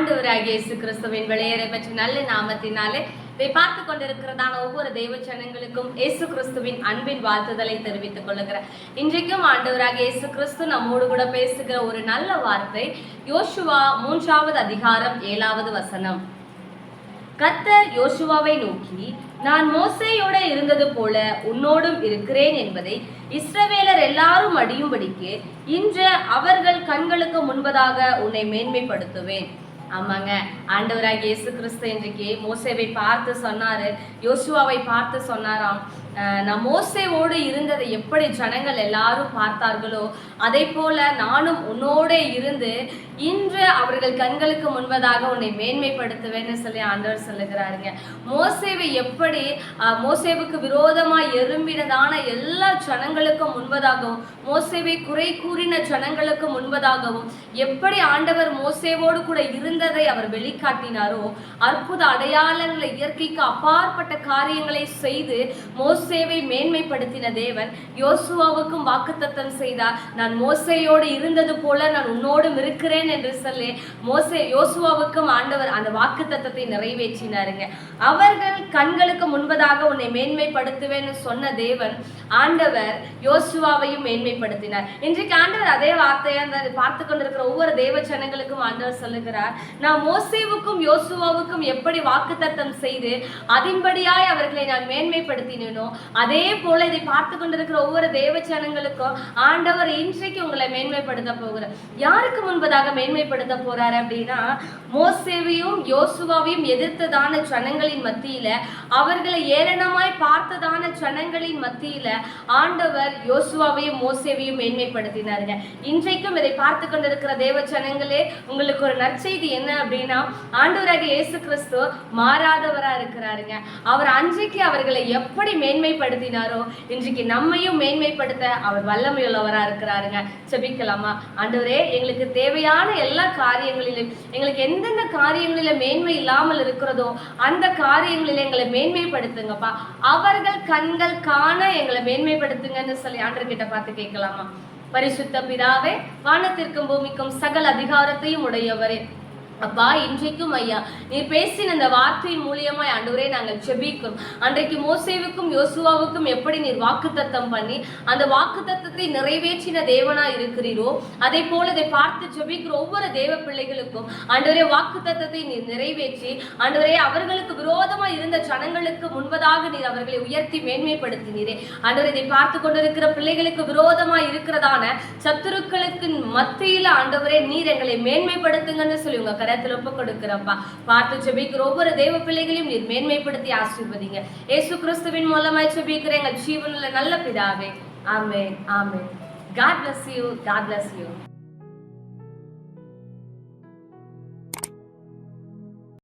ஆண்டவராகிய இயேசு கிறிஸ்துவின் வெளியேற பெற்ற நல்ல நாமத்தினாலே இதை பார்த்து கொண்டிருக்கிறதான ஒவ்வொரு தெய்வ ஜனங்களுக்கும் இயேசு கிறிஸ்துவின் அன்பின் வாழ்த்துதலை தெரிவித்துக் கொள்ளுகிறேன். இன்றைக்கும் ஆண்டவராகிய இயேசு கிறிஸ்து நம்மோடு கூட பேசுகிற ஒரு நல்ல வார்த்தை யோசுவா 3வது அதிகாரம் 7வது வசனம். கர்த்தர் யோசுவாவை நோக்கி, நான் மோசேயோட இருந்தது போல உன்னோடும் இருக்கிறேன் என்பதை இஸ்ரவேலர் எல்லாரும் அறியும்படிக்கு இன்று அவர்கள் கண்களுக்கு முன்பதாக உன்னை மேன்மைப்படுத்துவேன். ஆமாங்க, ஆண்டவராகிய இயேசு கிறிஸ்து இன்றைக்கு மோசேவை பார்த்து சொன்னாரு, யோசுவாவை பார்த்து சொன்னாராம், நான் மோசேவோடு இருந்ததை எப்படி ஜனங்கள் எல்லாரும் பார்த்தார்களோ அதே போல நானும் உன்னோட இருந்து இன்று அவர்கள் கண்களுக்கு முன்பதாக உன்னை மேன்மைப்படுத்துவேன்னு சொல்லி ஆண்டவர் சொல்லுகிறாருங்க. மோசேவை எப்படி மோசேவுக்கு விரோதமாய் எழும்பினதான எல்லா ஜனங்களுக்கும் முன்பதாகவும் மோசேவை குறை கூறின ஜனங்களுக்கு முன்பதாகவும் எப்படி ஆண்டவர் மோசேவோடு கூட இருந்ததை அவர் வெளிக்காட்டினாரோ, அற்புத அடையாளங்களை இயற்கைக்கு அப்பாற்பட்ட காரியங்களை செய்து மோசேவை மேன்மைப்படுத்தின தேவன் யோசுவாவுக்கும் வாக்குத்தத்தம் செய்தார். நான் மோசேயோடு இருந்தது போல நான் உன்னோடும் இருக்கிறேன் என்று சொல்லி யோசுவாவுக்கும் ஆண்டவர் அந்த வாக்குத்தத்தத்தை நிறைவேற்றினாருங்க. அவர்கள் கண்களுக்கு முன்பதாக உன்னை மேன்மைப்படுத்துவேன்னு சொன்ன தேவன் ஆண்டவர் யோசுவாவையும் மேன்மைப்படுத்தினார். இன்றைக்கு ஆண்டவர் அதே வார்த்தையை பார்த்து கொண்டிருக்கிற ஒவ்வொரு தேவ ஜனங்களுக்கும் ஆண்டவர் சொல்லுகிறார், நான் மோசேவுக்கும் யோசுவாவுக்கும் எப்படி வாக்குத்தத்தம் செய்து அதன்படியாய் அவர்களை நான் மேன்மைப்படுத்தினேனோ அதே போல இதை பார்த்து கொண்டிருக்கிற ஒவ்வொரு தேவ ஜனங்களுக்கும் ஆண்டவர் இன்றைக்கு உங்களை மேன்மைப்படுத்த போகிறார். யாருக்கு முன்பதாக மேன்மைப்படுத்த போறாரு அப்படின்னா, மோசேவையும் யோசுவாவையும் எதிர்த்ததான ஜனங்களின் மத்தியில, அவர்களை ஏளனமாய் பார்த்ததான ஜனங்களின் மத்தியில ஆண்டவர் யோசுவாவையும் மோசேவையும் மேன்மைப்படுத்தினாருங்க. இன்றைக்கும் இதை பார்த்து கொண்டிருக்கிற தேவ ஜனங்களே, உங்களுக்கு ஒரு நற்செய்தி என்ன அப்படின்னா, ஆண்டவராகிய இயேசு கிறிஸ்து மாறாதவரா இருக்கிறாருங்க. அவர் அன்றைக்கு அவர்களை எப்படி மேன்மைப்படுத்தினாரோ இன்றைக்கு நம்மையும் மேன்மைப்படுத்த அவர் வல்லமையுள்ளவரா இருக்கிறாருங்க. ஜெபிக்கலாமா? ஆண்டவரே, எங்களுக்கு தேவையான எல்லா காரியங்களிலும், எங்களுக்கு எந்தெந்த காரியங்களில மேன்மை இல்லாமல் இருக்கிறதோ அந்த காரியங்களில எங்களை மேன்மைப்படுத்துங்கப்பா. அவர்கள் கண்கள் காண எங்களை மேன்மைப்படுத்துங்கன்னு சொல்லி ஆண்டவர்கிட்ட பார்த்து கேட்கலாமா? பரிசுத்த பிதாவே, வானத்திற்கும் பூமிக்கும் சகல அதிகாரத்தையும் உடையவரே, அப்பா, இன்றைக்கும் ஐயா நீர் பேசின அந்த வார்த்தையின் மூலியமாய் ஆண்டவரே நாங்கள் ஜெபிக்கிறோம். அன்றைக்கு மோசேவுக்கும் யோசுவாவுக்கும் எப்படி நீர் வாக்குத்தத்தம் பண்ணி அந்த வாக்குத்தத்தத்தை நிறைவேற்றின தேவனா இருக்கிறீரோ, அதே போல இதை பார்த்து ஜெபிக்கிற ஒவ்வொரு தேவ பிள்ளைகளுக்கும் ஆண்டவரே வாக்குத்தத்தத்தை நீர் நிறைவேற்றி ஆண்டவரே அவர்களுக்கு விரோதமாய் இருந்த ஜனங்களுக்கு முன்பதாக நீர் அவர்களை உயர்த்தி மேன்மைப்படுத்தினீரே. ஆண்டவரே, இதை பார்த்து கொண்டிருக்கிற பிள்ளைகளுக்கு விரோதமாய் இருக்கிறதான சத்துருக்களுக்கு மத்தியில ஆண்டவரே நீர் எங்களை மேன்மைப்படுத்துங்கன்னு சொல்லி உங்க கரத்துல ஒப்பு கொடுக்கிறப்பா. பார்த்து ஜெபிக்கிற ஒவ்வொரு தேவ பிள்ளைகளையும் நீர் மேன்மைப்படுத்தி ஆசீர்வதிங்க. இயேசு கிறிஸ்துவின் மூலமாய் ஜெபிக்கிற எங்கள் ஜீவனுள்ள நல்ல பிதாவே, ஆமென், ஆமென். God bless you. God bless you.